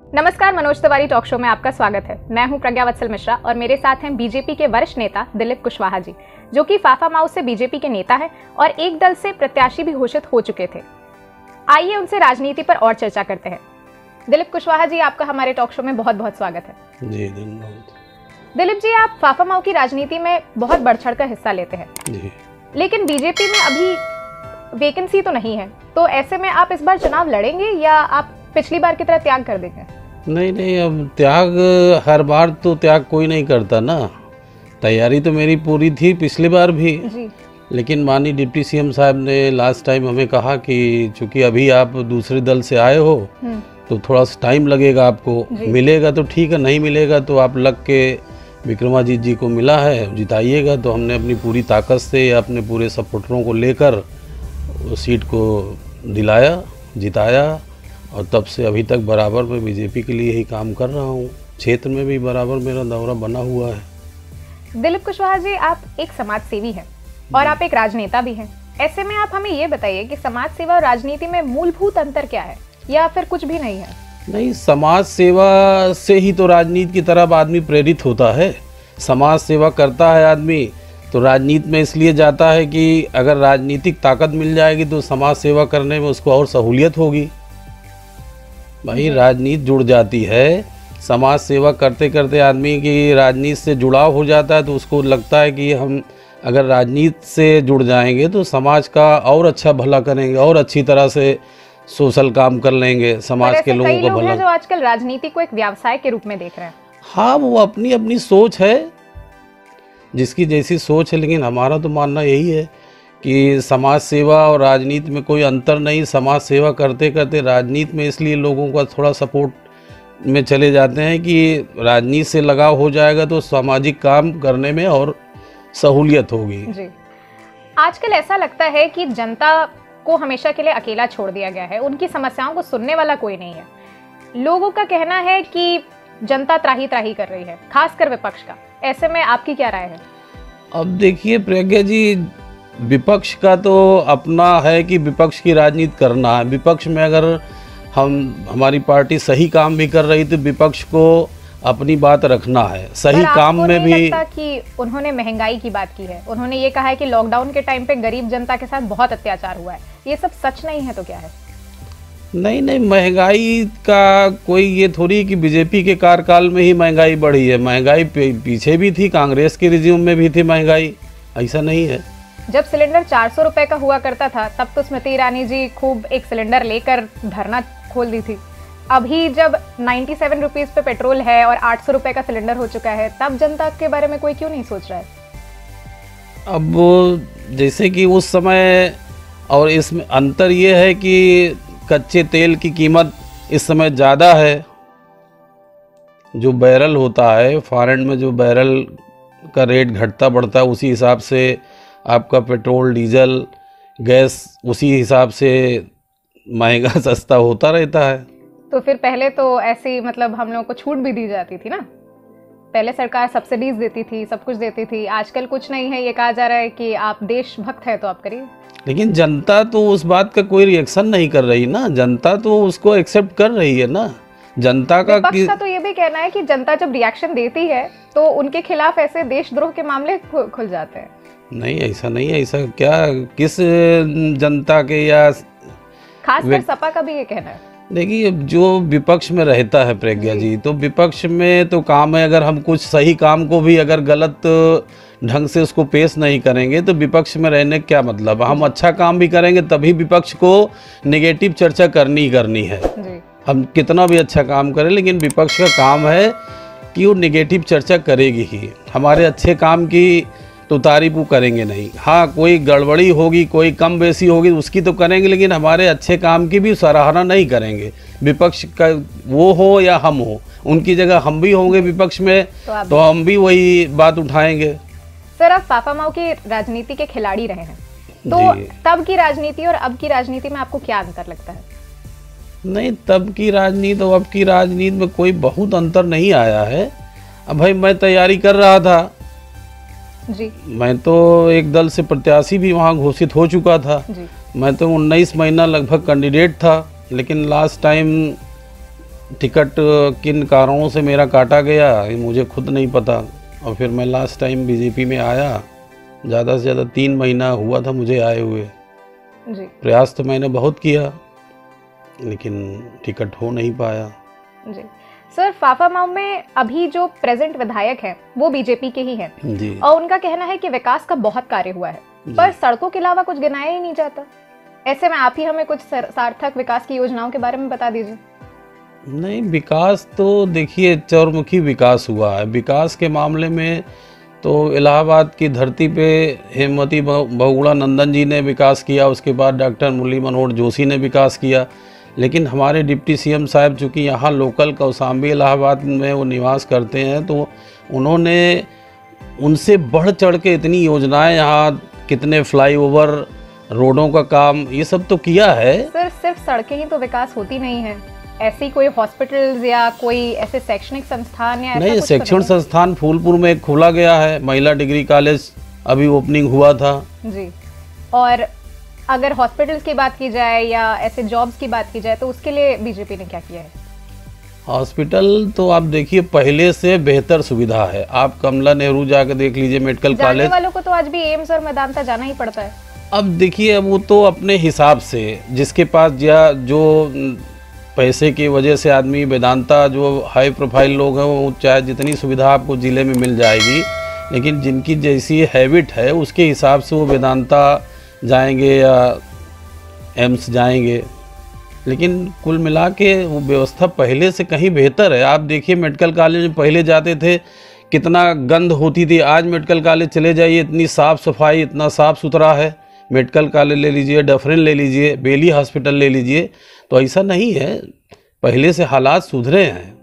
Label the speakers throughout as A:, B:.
A: नमस्कार, Manoj Tiwari talk show में आपका स्वागत है। मैं हूं प्रज्ञा वत्सल मिश्रा और मेरे साथ हैं बीजेपी के वरिष्ठ नेता दिलीप कुशवाहा जी, जो कि फाफा माऊ से बीजेपी के नेता हैं और एक दल से प्रत्याशी भी घोषित हो चुके थे। आइए उनसे राजनीति पर और चर्चा करते हैं। दिलीप कुशवाहा जी, आपका हमारे टॉक शो में बहुत बहुत स्वागत है।
B: जी धन्यवाद।
A: दिलीप जी, आप फाफा माऊ की राजनीति में बहुत बढ़ चढ़ कर हिस्सा लेते हैं
B: जी।
A: लेकिन बीजेपी में अभी वैकेंसी तो नहीं है, तो ऐसे में आप इस बार चुनाव लड़ेंगे या आप पिछली बार की तरह त्याग कर देंगे?
B: नहीं, अब त्याग हर बार तो त्याग कोई नहीं करता ना। तैयारी तो मेरी पूरी थी पिछली बार भी
A: जी।
B: लेकिन माननीय डिप्टी सीएम साहब ने लास्ट टाइम हमें कहा कि चूंकि अभी आप दूसरे दल से आए हो तो थोड़ा सा टाइम लगेगा, आपको मिलेगा तो ठीक है, नहीं मिलेगा तो आप लग के विक्रमाजीत जी को मिला है, जिताइएगा। तो हमने अपनी पूरी ताकत से अपने पूरे सपोर्टरों को लेकर उस सीट को दिलाया, जिताया और तब से अभी तक बराबर मैं बीजेपी के लिए ही काम कर रहा हूँ। क्षेत्र में भी बराबर मेरा दौरा बना हुआ है।
A: दिलीप कुशवाहा जी, आप एक समाज सेवी हैं और आप एक राजनेता भी हैं। ऐसे में आप हमें ये बताइए कि समाज सेवा और राजनीति में मूलभूत अंतर क्या है या फिर कुछ भी नहीं है?
B: नहीं, समाज सेवा से ही तो राजनीति की तरफ आदमी प्रेरित होता है। समाज सेवा करता है आदमी तो राजनीति में इसलिए जाता है कि अगर राजनीतिक ताकत मिल जाएगी तो समाज सेवा करने में उसको और सहूलियत होगी। भाई राजनीति जुड़ जाती है, समाज सेवा करते करते आदमी की राजनीति से जुड़ाव हो जाता है तो उसको लगता है कि हम अगर राजनीति से जुड़ जाएंगे तो समाज का और अच्छा भला करेंगे और अच्छी तरह से सोशल काम कर लेंगे, समाज के लोगों का भला।
A: जो आजकल राजनीति को एक व्यवसाय के रूप में देख रहे हैं।
B: हाँ, वो अपनी अपनी सोच है, जिसकी जैसी सोच है, लेकिन हमारा तो मानना यही है कि समाज सेवा और राजनीति में कोई अंतर नहीं। समाज सेवा करते करते राजनीति में इसलिए लोगों का थोड़ा सपोर्ट में चले जाते हैं कि राजनीति से लगाव हो जाएगा तो सामाजिक काम करने में और सहूलियत होगी।
A: जी। आजकल ऐसा लगता है कि जनता को हमेशा के लिए अकेला छोड़ दिया गया है, उनकी समस्याओं को सुनने वाला कोई नहीं है। लोगों का कहना है कि जनता त्राही त्राही कर रही है, खासकर विपक्ष का। ऐसे में आपकी क्या राय है?
B: अब देखिए प्रज्ञा जी, विपक्ष का तो अपना है कि विपक्ष की राजनीति करना है। विपक्ष में अगर हमारी पार्टी सही काम भी कर रही तो विपक्ष को अपनी बात रखना है। सही काम में भी
A: लगता कि उन्होंने महंगाई की बात की है, उन्होंने ये कहा है कि लॉकडाउन के टाइम पे गरीब जनता के साथ बहुत अत्याचार हुआ है, ये सब सच नहीं है तो क्या है?
B: नहीं, महंगाई का कोई ये थोड़ी कि बीजेपी के कार्यकाल में ही महंगाई बढ़ी है। महंगाई पीछे भी थी, कांग्रेस के रिज्यूम में भी थी महंगाई, ऐसा नहीं है।
A: जब सिलेंडर 400 रुपए का हुआ करता था तब तो स्मृति ईरानी जी खूब एक सिलेंडर लेकर धरना खोल दी थी। अभी जब 97 रुपीज पे पेट्रोल है और 800 रुपए का सिलेंडर हो चुका है, तब जनता के बारे में कोई क्यों नहीं सोच रहा है?
B: अब जैसे कि उस समय और इसमें अंतर ये है कि कच्चे तेल की कीमत इस समय ज़्यादा है। जो बैरल होता है फॉरेन में, जो बैरल का रेट घटता बढ़ता है, उसी हिसाब से आपका पेट्रोल, डीजल, गैस उसी हिसाब से महंगा सस्ता होता रहता है।
A: तो फिर पहले तो ऐसी मतलब हम लोगों को छूट भी दी जाती थी ना, पहले सरकार सब्सिडीज देती थी, सब कुछ देती थी। आजकल कुछ नहीं है, ये कहा जा रहा है कि आप देशभक्त है तो आप करिए।
B: लेकिन जनता तो उस बात का कोई रिएक्शन नहीं कर रही ना, जनता तो उसको एक्सेप्ट कर रही है ना। जनता का
A: तो ये भी कहना है कि जनता जब रिएक्शन देती है तो उनके खिलाफ ऐसे देशद्रोह के मामले खुल जाते हैं।
B: नहीं, ऐसा नहीं है। ऐसा क्या, किस जनता के या
A: खासकर सपा का भी ये कहना है?
B: देखिए, जो विपक्ष में रहता है प्रज्ञा जी, तो विपक्ष में तो काम है, अगर हम कुछ सही काम को भी अगर गलत ढंग से उसको पेश नहीं करेंगे तो विपक्ष में रहने क्या मतलब? हम अच्छा काम भी करेंगे तभी विपक्ष को नेगेटिव चर्चा करनी ही करनी है। हम कितना भी अच्छा काम करें लेकिन विपक्ष का काम है कि वो नेगेटिव चर्चा करेगी ही। हमारे अच्छे काम की तो तारीफ वो करेंगे नहीं। हाँ, कोई गड़बड़ी होगी, कोई कम बेसी होगी उसकी तो करेंगे, लेकिन हमारे अच्छे काम की भी सराहना नहीं करेंगे। विपक्ष का वो हो या हम हो, उनकी जगह हम भी होंगे विपक्ष में तो हम भी वही बात उठाएंगे।
A: सर, आप फाफा माऊ के राजनीति के खिलाड़ी रहे हैं, तो तब की राजनीति और अब की राजनीति में आपको क्या अंतर लगता है?
B: नहीं, तब की राजनीति और अब की राजनीति में कोई बहुत अंतर नहीं आया है। अब भाई मैं तैयारी कर रहा था
A: जी।
B: मैं तो एक दल से प्रत्याशी भी वहाँ घोषित हो चुका था जी। मैं तो 19 महीना लगभग कैंडिडेट था, लेकिन लास्ट टाइम टिकट किन कारणों से मेरा काटा गया ये मुझे खुद नहीं पता। और फिर मैं लास्ट टाइम बीजेपी में आया, ज़्यादा से ज़्यादा 3 महीना हुआ था मुझे आए हुए।
A: जी।
B: प्रयास तो मैंने बहुत किया लेकिन टिकट हो नहीं पाया।
A: जी सर, फाफामाऊ में अभी जो प्रेजेंट विधायक हैं वो बीजेपी के ही हैं
B: जी।
A: और उनका कहना है कि विकास का बहुत कार्य हुआ है, पर सड़कों के अलावा कुछ गिनाया ही नहीं जाता। ऐसे में आप ही हमें कुछ सार्थक विकास की योजनाओं के बारे में बता दीजिए।
B: नहीं, विकास तो देखिए चौरमुखी विकास हुआ है। विकास के मामले में तो इलाहाबाद की धरती पे हेमवती बहुगुणा नंदन जी ने विकास किया, उसके बाद डॉक्टर मुरली मनोहर जोशी ने विकास किया। लेकिन हमारे डिप्टी सीएम साहब चूँकि यहाँ लोकल कौसाम्बी इलाहाबाद में वो निवास करते हैं, तो उन्होंने उनसे बढ़ चढ़ के इतनी योजनाएं, यहाँ कितने फ्लाईओवर, रोडों का काम, ये सब तो किया है।
A: सर सिर्फ सड़कें ही तो विकास होती नहीं है, ऐसी कोई हॉस्पिटल्स या कोई ऐसे शैक्षणिक संस्थान या
B: नहीं, शैक्षणिक संस्थान फूलपुर में एक खोला गया है, महिला डिग्री कॉलेज अभी ओपनिंग हुआ था
A: जी। और अगर हॉस्पिटल्स की बात की जाए या ऐसे जॉब्स की बात की जाए तो उसके लिए बीजेपी ने क्या किया है?
B: हॉस्पिटल तो आप देखिए पहले से बेहतर सुविधा है। आप कमला नेहरू जाकर देख लीजिए, मेडिकल कॉलेज।
A: जाने वालों को तो आज भी एम्स और मेदांता जाना ही पड़ता है।
B: अब देखिए, अब वो तो अपने हिसाब से जिसके पास या जो पैसे की वजह से आदमी, वेदांता जो हाई प्रोफाइल लोग हैं वो चाहे जितनी सुविधा आपको ज़िले में मिल जाएगी, लेकिन जिनकी जैसी हैबिट है उसके हिसाब से वो वेदांता जाएंगे या एम्स जाएंगे। लेकिन कुल मिला के वो व्यवस्था पहले से कहीं बेहतर है। आप देखिए मेडिकल कॉलेज में पहले जाते थे कितना गंद होती थी, आज मेडिकल कॉलेज चले जाइए इतनी साफ़ सफाई, इतना साफ़ सुथरा है। मेडिकल कॉलेज ले लीजिए, डफरिन ले लीजिए, बेली हॉस्पिटल ले लीजिए, तो ऐसा नहीं है, पहले से हालात सुधरे हैं।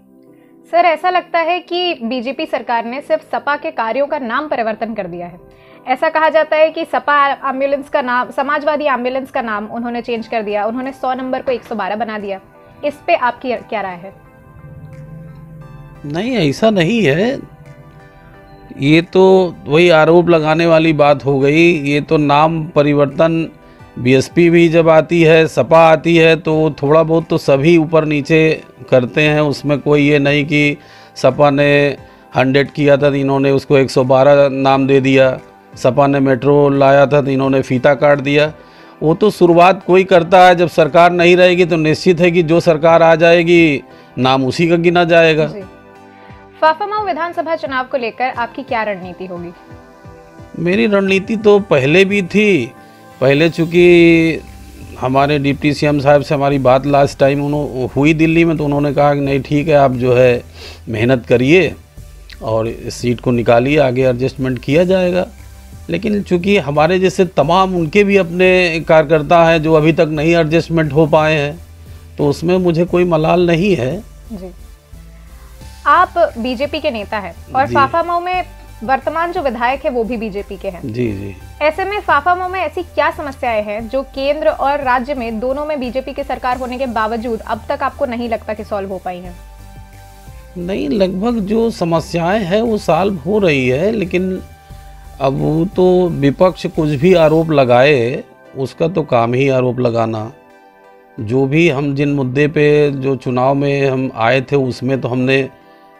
A: सर ऐसा लगता है कि बीजेपी सरकार ने सिर्फ सपा के कार्यों का नाम परिवर्तन कर दिया है। ऐसा कहा जाता है कि सपा एम्बुलेंस का नाम, समाजवादी एम्बुलेंस का नाम उन्होंने चेंज कर दिया, उन्होंने 100 नंबर को 112 बना दिया। इस पे आपकी क्या राय है?
B: नहीं, ऐसा नहीं है, ये तो वही आरोप लगाने वाली बात हो गई। ये तो नाम परिवर्तन, बीएसपी भी जब आती है, सपा आती है, तो थोड़ा बहुत तो सभी ऊपर नीचे करते हैं। उसमें कोई ये नहीं कि सपा ने 100 किया था तो इन्होंने उसको 112 नाम दे दिया, सपा ने मेट्रो लाया था तो इन्होंने फीता काट दिया। वो तो शुरुआत कोई करता है, जब सरकार नहीं रहेगी तो निश्चित है कि जो सरकार आ जाएगी नाम उसी का गिना जाएगा।
A: फाफामाऊ विधानसभा चुनाव को लेकर आपकी क्या रणनीति होगी?
B: मेरी रणनीति तो पहले भी थी। पहले चूँकि हमारे डिप्टी सीएम साहब से हमारी बात लास्ट टाइम हुई दिल्ली में, तो उन्होंने कहा कि नहीं ठीक है, आप जो है मेहनत करिए और इस सीट को निकालिए, आगे एडजस्टमेंट किया जाएगा। लेकिन चूँकि हमारे जैसे तमाम उनके भी अपने कार्यकर्ता हैं जो अभी तक नहीं एडजस्टमेंट हो पाए हैं, तो उसमें मुझे कोई मलाल नहीं है।
A: जी, आप बीजेपी के नेता हैं और फाफामाऊ में वर्तमान जो विधायक है वो भी बीजेपी के हैं।
B: जी जी।
A: ऐसे में फाफामाऊ में ऐसी क्या समस्याएं हैं जो केंद्र और राज्य में दोनों में बीजेपी की सरकार होने के बावजूद अब तक आपको नहीं लगता कि सॉल्व हो पाई हैं?
B: नहीं, लगभग जो समस्याएं हैं वो सॉल्व हो रही है, लेकिन अब वो तो विपक्ष कुछ भी आरोप लगाए, उसका तो काम ही आरोप लगाना। जो भी हम जिन मुद्दे पे जो चुनाव में हम आए थे उसमें तो हमने,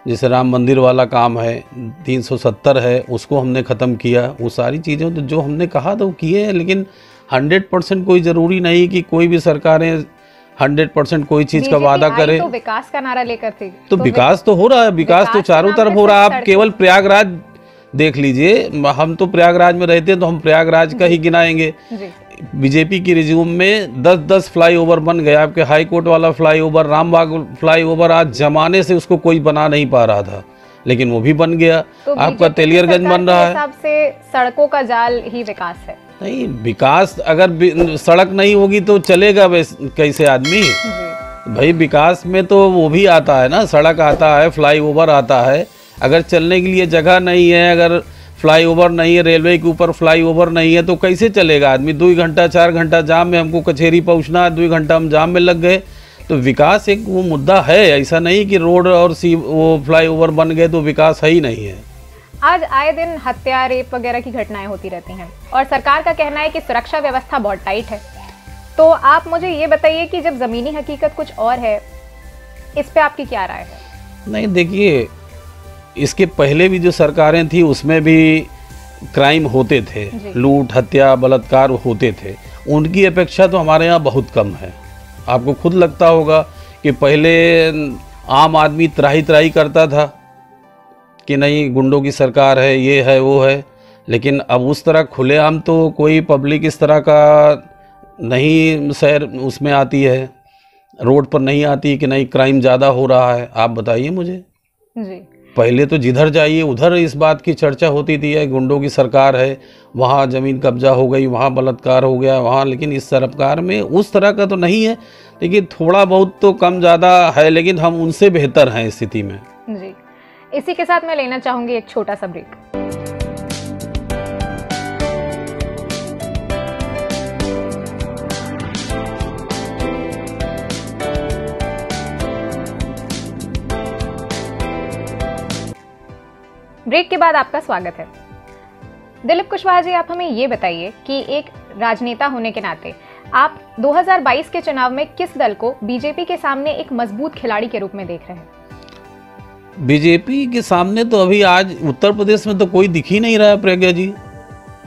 B: जैसे राम मंदिर वाला काम है, 370 है, उसको हमने ख़त्म किया। वो सारी चीज़ें तो जो हमने कहा था वो किए हैं, लेकिन 100% कोई ज़रूरी नहीं कि कोई भी सरकारें 100% कोई चीज़ का वादा करे।
A: तो विकास का नारा लेकर थी,
B: तो विकास तो हो रहा है, विकास तो चारों तरफ हो रहा है। आप केवल प्रयागराज देख लीजिए, हम तो प्रयागराज में रहते हैं तो हम प्रयागराज का ही गिनाएंगे। बीजेपी की रिज्यूम में 10-10 फ्लाईओवर बन गया। आपके हाई कोर्ट वाला फ्लाईओवर, रामबाग फ्लाईओवर, आज जमाने से उसको कोई बना नहीं पा रहा था, लेकिन वो भी बन गया।
A: तो
B: आपका तेलियरगंज बन रहा है।
A: हिसाब से सड़कों का जाल ही विकास है? नहीं,
B: विकास अगर सड़क नहीं होगी तो चलेगा कैसे आदमी? भाई विकास में तो वो भी आता है ना, सड़क आता है, फ्लाईओवर आता है। अगर चलने के लिए जगह नहीं है, अगर फ्लाईओवर नहीं है, रेलवे के ऊपर फ्लाईओवर नहीं है, तो कैसे चलेगा आदमी? 2 घंटा 4 घंटा जाम में, हमको कचहरी पहुंचना है, 2 घंटा हम जाम में लग गए। तो विकास एक वो मुद्दा है, ऐसा नहीं कि रोड और वो फ्लाईओवर बन गए तो विकास है ही नहीं है।
A: आज आए दिन हत्या, रेप वगैरह की घटनाएं होती रहती हैं और सरकार का कहना है कि सुरक्षा व्यवस्था बहुत टाइट है। तो आप मुझे ये बताइए कि जब ज़मीनी हकीकत कुछ और है, इस पे आपकी क्या राय है?
B: नहीं देखिए, इसके पहले भी जो सरकारें थी उसमें भी क्राइम होते थे, लूट हत्या बलात्कार होते थे। उनकी अपेक्षा तो हमारे यहाँ बहुत कम है। आपको खुद लगता होगा कि पहले आम आदमी त्राही त्राही करता था कि नहीं गुंडों की सरकार है, ये है वो है, लेकिन अब उस तरह खुलेआम तो कोई पब्लिक इस तरह का नहीं शहर उसमें आती है, रोड पर नहीं आती कि नहीं क्राइम ज़्यादा हो रहा है। आप बताइए मुझे
A: जी।
B: पहले तो जिधर जाइए उधर इस बात की चर्चा होती थी है गुंडों की सरकार है, वहाँ ज़मीन कब्जा हो गई, वहाँ बलात्कार हो गया, वहाँ। लेकिन इस सरकार में उस तरह का तो नहीं है, लेकिन थोड़ा बहुत तो कम ज़्यादा है, लेकिन हम उनसे बेहतर हैं स्थिति में।
A: जी, इसी के साथ मैं लेना चाहूँगी एक छोटा सा ब्रेक। ब्रेक के बाद आपका स्वागत है। दिलीप कुशवाहा जी, आप हमें ये बताइए कि एक राजनेता होने के नाते आप 2022 के चुनाव में किस दल को बीजेपी के सामने एक मजबूत खिलाड़ी के रूप में देख रहे हैं?
B: बीजेपी के सामने तो अभी आज उत्तर प्रदेश में तो कोई दिख ही नहीं रहा है प्रज्ञा जी।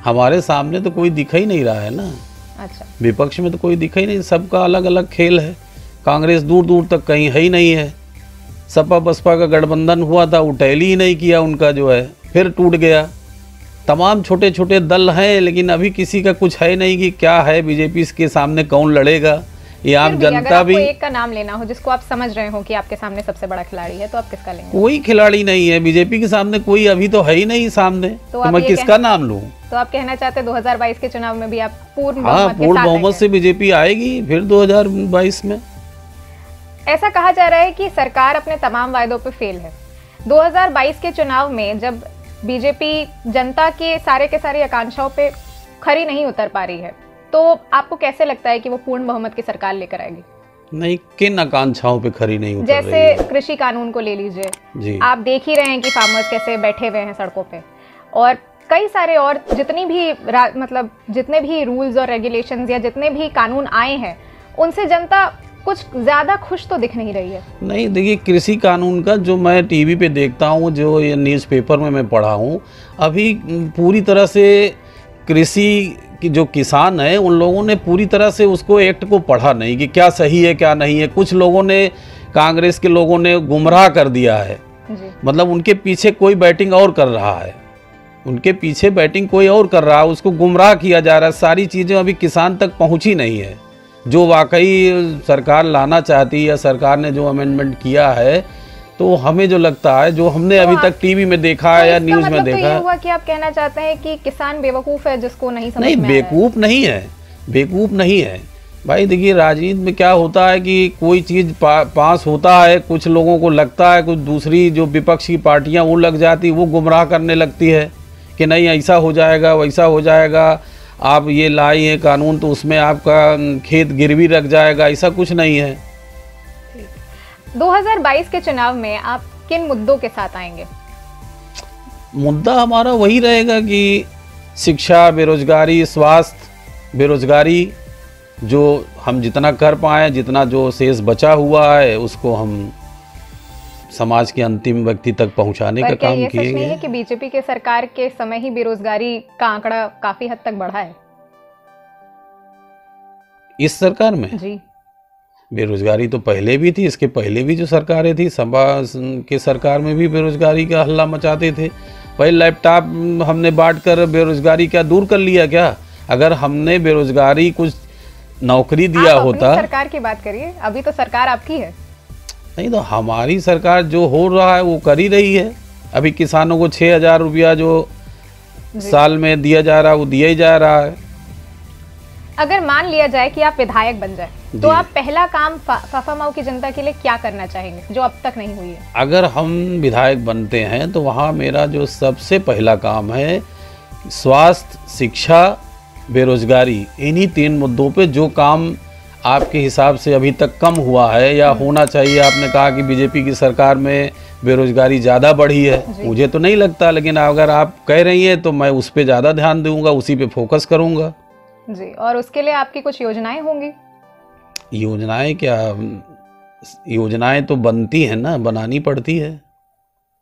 B: हमारे सामने तो कोई दिख ही नहीं रहा है ना।
A: अच्छा।
B: विपक्ष में तो कोई दिख ही नहीं, सबका अलग अलग खेल है। कांग्रेस दूर दूर तक कहीं है ही नहीं है। सपा बसपा का गठबंधन हुआ था, वो टैली ही नहीं किया उनका, जो है फिर टूट गया। तमाम छोटे छोटे दल हैं, लेकिन अभी किसी का कुछ है नहीं कि क्या है बीजेपी के सामने कौन लड़ेगा। ये आम जनता भी
A: एक का नाम लेना हो जिसको आप समझ रहे हो कि आपके सामने सबसे बड़ा खिलाड़ी है, तो आप किसका लेंगे?
B: कोई खिलाड़ी नहीं है बीजेपी के सामने, कोई अभी तो है ही नहीं सामने, तो मैं किसका नाम लूं?
A: तो आप कहना चाहते हैं 2022 के चुनाव में भी आप पूर्ण
B: बहुमत से बीजेपी आएगी फिर 2022 में?
A: ऐसा कहा जा रहा है कि सरकार अपने तमाम वायदों पे फेल है। 2022 के चुनाव में जब बीजेपी जनता के सारी आकांक्षाओं पे खरी नहीं उतर पा रही है, तो आपको कैसे लगता है कि वो पूर्ण बहुमत की सरकार लेकर आएगी?
B: नहीं, किन आकांक्षाओं पे खरी नहीं उतर रही है?
A: जैसे कृषि कानून को ले लीजिए, आप देख ही रहे हैं कि फार्मर्स कैसे बैठे हुए हैं सड़कों पे, और कई सारे और जितने भी रूल्स और रेगुलेशंस या जितने भी कानून आए हैं, उनसे जनता कुछ ज्यादा खुश तो दिख नहीं रही है। नहीं
B: देखिए, कृषि कानून का जो मैं टीवी पे देखता हूँ, जो ये न्यूज़पेपर में मैं पढ़ा हूँ, अभी पूरी तरह से कृषि की जो किसान है उन लोगों ने पूरी तरह से उसको एक्ट को पढ़ा नहीं कि क्या सही है क्या नहीं है। कुछ लोगों ने, कांग्रेस के लोगों ने गुमराह कर दिया है जी। मतलब उनके पीछे कोई बैटिंग और कर रहा है, उनके पीछे बैटिंग कोई और कर रहा है, उसको गुमराह किया जा रहा है। सारी चीज़ें अभी किसान तक पहुँची नहीं है। जो वाकई सरकार लाना चाहती है या सरकार ने जो अमेंडमेंट किया है, तो हमें जो लगता है, जो हमने अभी तक टीवी में देखा है या न्यूज़ में देखा है। हुआ कि आप कहना चाहते हैं कि किसान बेवकूफ़ है जिसको नहीं समझ में आ रहा है? बेवकूफ़ नहीं है, बेवकूफ़ नहीं है भाई। देखिए, राजनीति में क्या होता है कि कोई चीज़ पास होता है, कुछ लोगों को लगता है, कुछ दूसरी जो विपक्ष की पार्टियाँ वो लग जाती, वो गुमराह करने लगती है कि नहीं ऐसा हो जाएगा वैसा हो जाएगा, आप ये लाई है कानून तो उसमें आपका खेत गिरवी रख जाएगा। ऐसा कुछ नहीं है।
A: 2022 के चुनाव में आप किन मुद्दों के साथ आएंगे?
B: मुद्दा हमारा वही रहेगा कि शिक्षा, बेरोजगारी, स्वास्थ्य, बेरोजगारी, जो हम जितना कर पाए, जितना जो शेष बचा हुआ है उसको हम समाज के अंतिम व्यक्ति तक पहुंचाने का काम किए गए।
A: है कि बीजेपी के सरकार के समय ही बेरोजगारी का आंकड़ा काफी हद तक बढ़ा है
B: इस सरकार में जी। बेरोजगारी तो पहले भी थी, इसके पहले भी जो सरकारें थी, सपा के सरकार में भी बेरोजगारी का हल्ला मचाते थे। पहले लैपटॉप हमने बांट कर बेरोजगारी क्या दूर कर लिया क्या? अगर हमने बेरोजगारी कुछ नौकरी दिया होता।
A: सरकार की बात करिए, अभी तो सरकार आपकी है।
B: नहीं, तो हमारी सरकार जो हो रहा है वो कर ही रही है। अभी किसानों को 6,000 रुपया जो साल में दिया जा रहा है वो दिया ही जा रहा है।
A: अगर मान लिया जाए कि आप विधायक बन जाए, तो आप पहला काम फाफामाऊ की जनता के लिए क्या करना चाहेंगे जो अब तक नहीं हुई है?
B: अगर हम विधायक बनते हैं तो वहाँ मेरा जो सबसे पहला काम है, स्वास्थ्य, शिक्षा, बेरोजगारी, इन्हीं 3 मुद्दों पे जो काम आपके हिसाब से अभी तक कम हुआ है या होना चाहिए। आपने कहा कि बीजेपी की सरकार में बेरोजगारी ज़्यादा बढ़ी है, मुझे तो नहीं लगता, लेकिन अगर आप कह रही हैं तो मैं उस पर ज़्यादा ध्यान दूंगा, उसी पे फोकस करूंगा
A: जी। और उसके लिए आपकी कुछ योजनाएं होंगी?
B: योजनाएं क्या, योजनाएं तो बनती हैं ना, बनानी पड़ती है।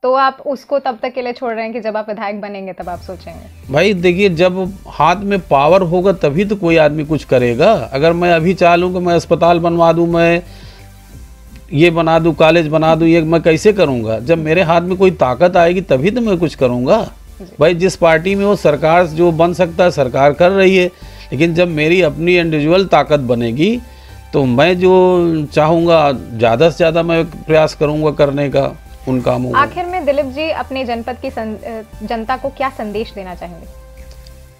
A: तो आप उसको तब तक के लिए छोड़ रहे हैं कि जब आप विधायक बनेंगे तब आप सोचेंगे?
B: भाई देखिए, जब हाथ में पावर होगा तभी तो कोई आदमी कुछ करेगा। अगर मैं अभी चाह लूँ कि मैं अस्पताल बनवा दूँ, मैं ये बना दूँ, कॉलेज बना दूँ, ये मैं कैसे करूँगा? जब मेरे हाथ में कोई ताकत आएगी तभी तो मैं कुछ करूँगा। भाई जिस पार्टी में वो सरकार जो बन सकता है सरकार कर रही है, लेकिन जब मेरी अपनी इंडिविजुअल ताकत बनेगी तो मैं जो चाहूँगा ज़्यादा से ज़्यादा मैं प्रयास करूँगा करने का उन कामों।
A: आखिर में दिलीप जी अपने जनपद की जनता को क्या संदेश देना चाहेंगे?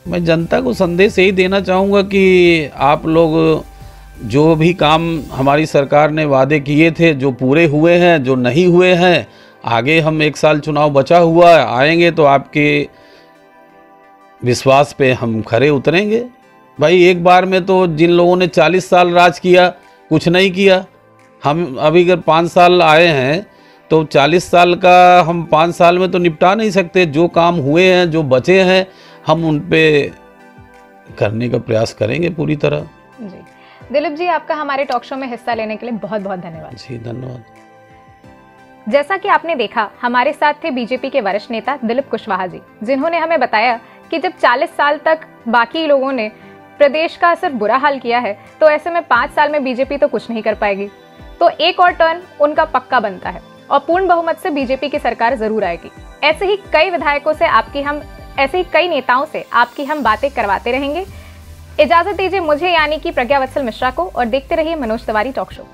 B: मैं जनता को संदेश यही देना चाहूँगा कि आप लोग जो भी काम हमारी सरकार ने वादे किए थे, जो पूरे हुए हैं, जो नहीं हुए हैं, आगे हम 1 साल चुनाव बचा हुआ है, आएंगे तो आपके विश्वास पे हम खरे उतरेंगे। भाई एक बार में तो जिन लोगों ने 40 साल राज किया कुछ नहीं किया, हम अभी अगर 5 साल आए हैं तो 40 साल का हम 5 साल में तो निपटा नहीं सकते। जो काम हुए हैं, जो बचे हैं, हम उन पे करने का प्रयास करेंगे पूरी तरह।
A: जी दिलीप जी, आपका हमारे टॉक शो में हिस्सा लेने के लिए बहुत बहुत धन्यवाद।
B: जी धन्यवाद।
A: जैसा कि आपने देखा, हमारे साथ थे बीजेपी के वरिष्ठ नेता दिलीप कुशवाहा जी, जिन्होंने हमें बताया कि जब 40 साल तक बाकी लोगों ने प्रदेश का सिर्फ बुरा हाल किया है तो ऐसे में 5 साल में बीजेपी तो कुछ नहीं कर पाएगी। तो एक और टर्न उनका पक्का बनता है और पूर्ण बहुमत से बीजेपी की सरकार जरूर आएगी। ऐसे ही कई विधायकों से ऐसे ही कई नेताओं से आपकी हम बातें करवाते रहेंगे। इजाजत दीजिए मुझे यानी कि प्रज्ञा वत्सल मिश्रा को, और देखते रहिए मनोज तिवारी टॉक शो।